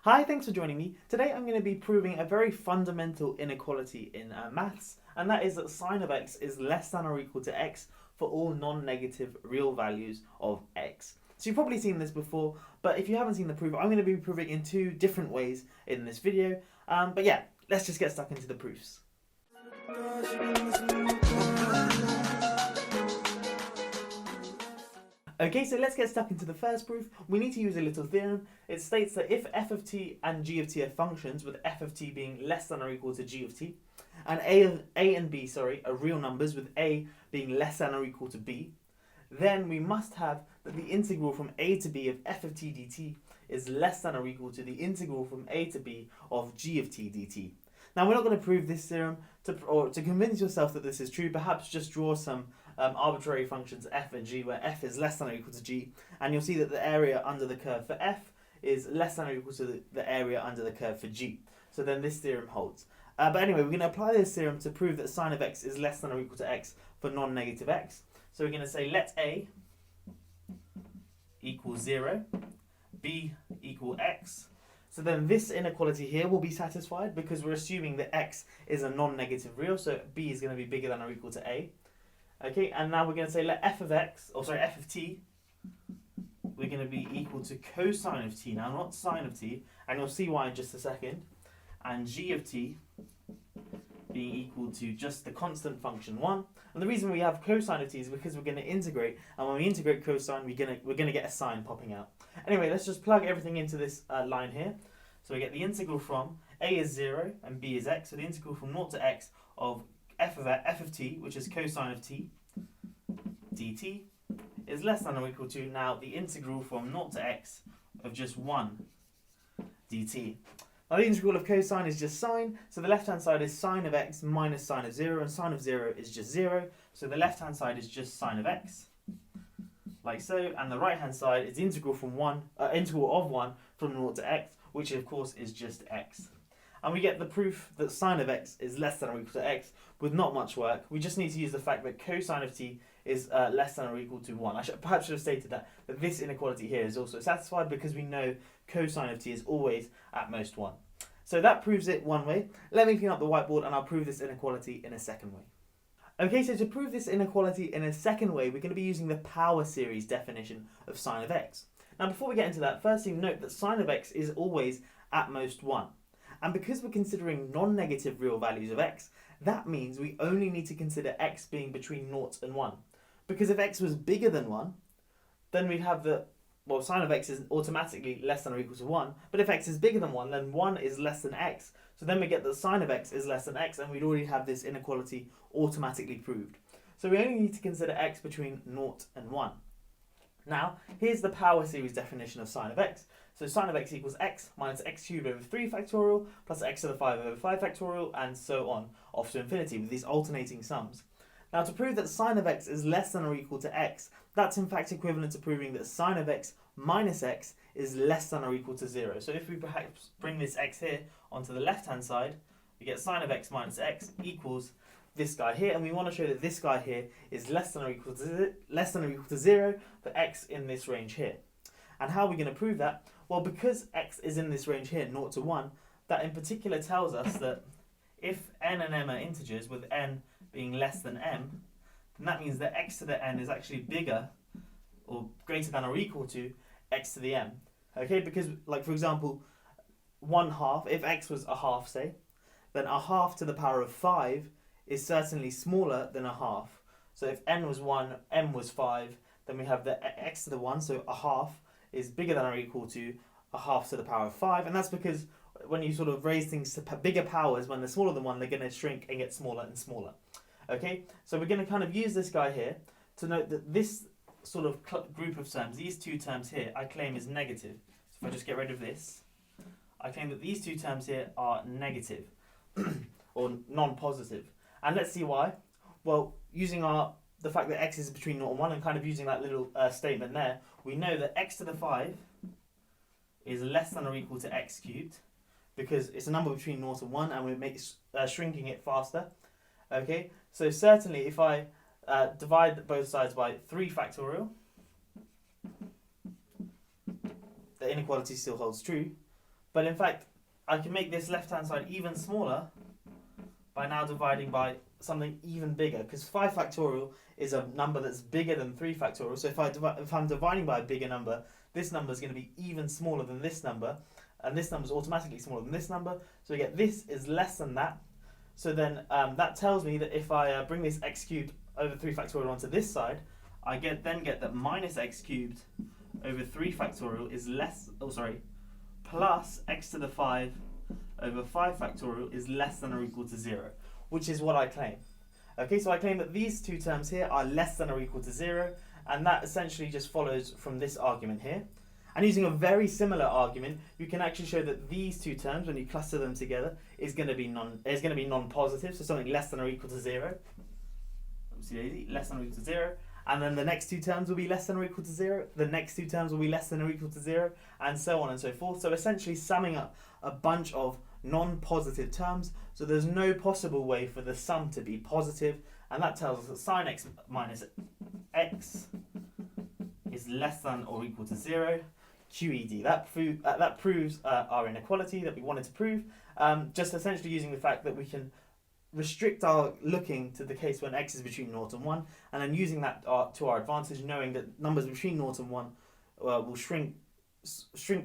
Hi, thanks for joining me. Today I'm going to be proving a very fundamental inequality in maths, and that is that sine of x is less than or equal to x for all non-negative real values of x. So you've probably seen this before, but if you haven't seen the proof, I'm going to be proving in two different ways in this video. But yeah, let's just get stuck into the proofs. Okay, so let's get stuck into the first proof. We need to use a little theorem. It states that if f of t and g of t are functions, with f of t being less than or equal to g of t, and a and b, are real numbers, with a being less than or equal to b, then we must have that the integral from a to b of f of t dt is less than or equal to the integral from a to b of g of t dt. Now, we're not going to prove this theorem. To convince yourself that this is true, perhaps just draw some arbitrary functions f and g, where f is less than or equal to g, and you'll see that the area under the curve for f is less than or equal to the area under the curve for g. So then this theorem holds. But anyway, we're going to apply this theorem to prove that sine of x is less than or equal to x for non-negative x. So we're going to say let a equal 0, b equal x. So then this inequality here will be satisfied because we're assuming that x is a non-negative real, so b is going to be bigger than or equal to a. Okay, and now we're going to say let f of t, we're going to be equal to cosine of t now, not sine of t, and you'll see why in just a second. And g of t being equal to just the constant function 1. And the reason we have cosine of t is because we're going to integrate, and when we integrate cosine, we're going to get a sine popping out. Anyway, let's just plug everything into this line here. So we get the integral from a is 0 and b is x, so the integral from 0 to x of f of t, which is cosine of t, dt, is less than or equal to now the integral from 0 to x of just 1 dt. Now the integral of cosine is just sine, so the left hand side is sine of x minus sine of 0, and sine of 0 is just 0, so the left hand side is just sine of x, like so, and the right hand side is integral of 1 from 0 to x, which of course is just x. And we get the proof that sine of x is less than or equal to x with not much work. We just need to use the fact that cosine of t is less than or equal to 1. I perhaps should have stated that this inequality here is also satisfied because we know cosine of t is always at most 1. So that proves it one way. Let me clean up the whiteboard and I'll prove this inequality in a second way. Okay, so to prove this inequality in a second way, we're going to be using the power series definition of sine of x. Now, before we get into that, firstly note that sine of x is always at most 1. And because we're considering non-negative real values of x, that means we only need to consider x being between 0 and 1. Because if x was bigger than 1, then we'd have sine of x is automatically less than or equal to 1. But if x is bigger than 1, then 1 is less than x. So then we get that sine of x is less than x, and we'd already have this inequality automatically proved. So we only need to consider x between 0 and 1. Now, here's the power series definition of sine of x. So sine of x equals x minus x cubed over 3 factorial plus x to the 5 over 5 factorial, and so on, off to infinity with these alternating sums. Now, to prove that sine of x is less than or equal to x, that's in fact equivalent to proving that sine of x minus x is less than or equal to 0. So if we perhaps bring this x here onto the left-hand side, we get sine of x minus x equals this guy here, and we want to show that this guy here is less than or equal to 0 for x in this range here. And how are we going to prove that? Well, because x is in this range here, 0 to 1, that in particular tells us that if n and m are integers, with n being less than m, then that means that x to the n is actually bigger or greater than or equal to x to the m. Okay, because like for example, 1/2, if x was a half, say, then a half to the power of 5 is certainly smaller than a half. So if n was 1, m was 5, then we have the x to the 1, so a half is bigger than or equal to a half to the power of 5, and that's because when you sort of raise things to bigger powers, when they're smaller than 1, they're going to shrink and get smaller and smaller. Okay, so we're going to kind of use this guy here to note that this sort of group of terms, these two terms here, I claim is negative. So if I just get rid of this, I claim that these two terms here are negative or non-positive. And let's see why. Well, using the fact that x is between 0 and 1 and kind of using that little statement there, we know that x to the 5 is less than or equal to x cubed because it's a number between 0 and 1 and we're shrinking it faster. Okay, so certainly if I divide both sides by 3 factorial, the inequality still holds true. But in fact, I can make this left-hand side even smaller by now dividing by something even bigger, because 5 factorial is a number that's bigger than 3 factorial. So if I'm dividing by a bigger number, this number is going to be even smaller than this number, and this number is automatically smaller than this number. So we get this is less than that. So then that tells me that if I bring this x cubed over 3 factorial onto this side, I then get that minus x cubed over 3 factorial is plus x to the 5 over 5 factorial is less than or equal to 0, which is what I claim. Okay, so I claim that these two terms here are less than or equal to 0, and that essentially just follows from this argument here. And using a very similar argument, you can actually show that these two terms, when you cluster them together, is going to be non-positive, so something less than or equal to 0. Less than or equal to 0. And then the next two terms will be less than or equal to 0. The next two terms will be less than or equal to 0, and so on and so forth. So essentially summing up a bunch of non-positive terms. So there's no possible way for the sum to be positive, and that tells us that sine x minus x is less than or equal to 0. QED. That proves our inequality that we wanted to prove. Just essentially using the fact that we can restrict our looking to the case when x is between 0 and 1, and then using that to our advantage, knowing that numbers between 0 and 1 will shrink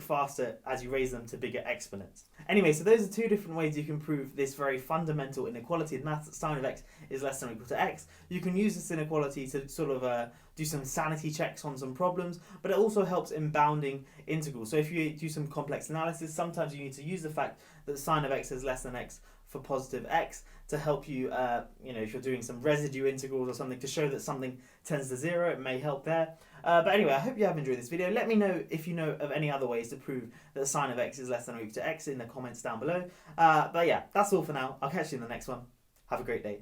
faster as you raise them to bigger exponents. Anyway, so those are two different ways you can prove this very fundamental inequality in maths, that sine of x is less than or equal to x. You can use this inequality to sort of do some sanity checks on some problems, but it also helps in bounding integrals. So if you do some complex analysis, sometimes you need to use the fact that sine of x is less than x for positive x to help you, if you're doing some residue integrals or something, to show that something tends to 0, it may help there. But anyway, I hope you have enjoyed this video. Let me know if you know of any other ways to prove that sine of x is less than or equal to x in the comments down below. But yeah, that's all for now. I'll catch you in the next one. Have a great day.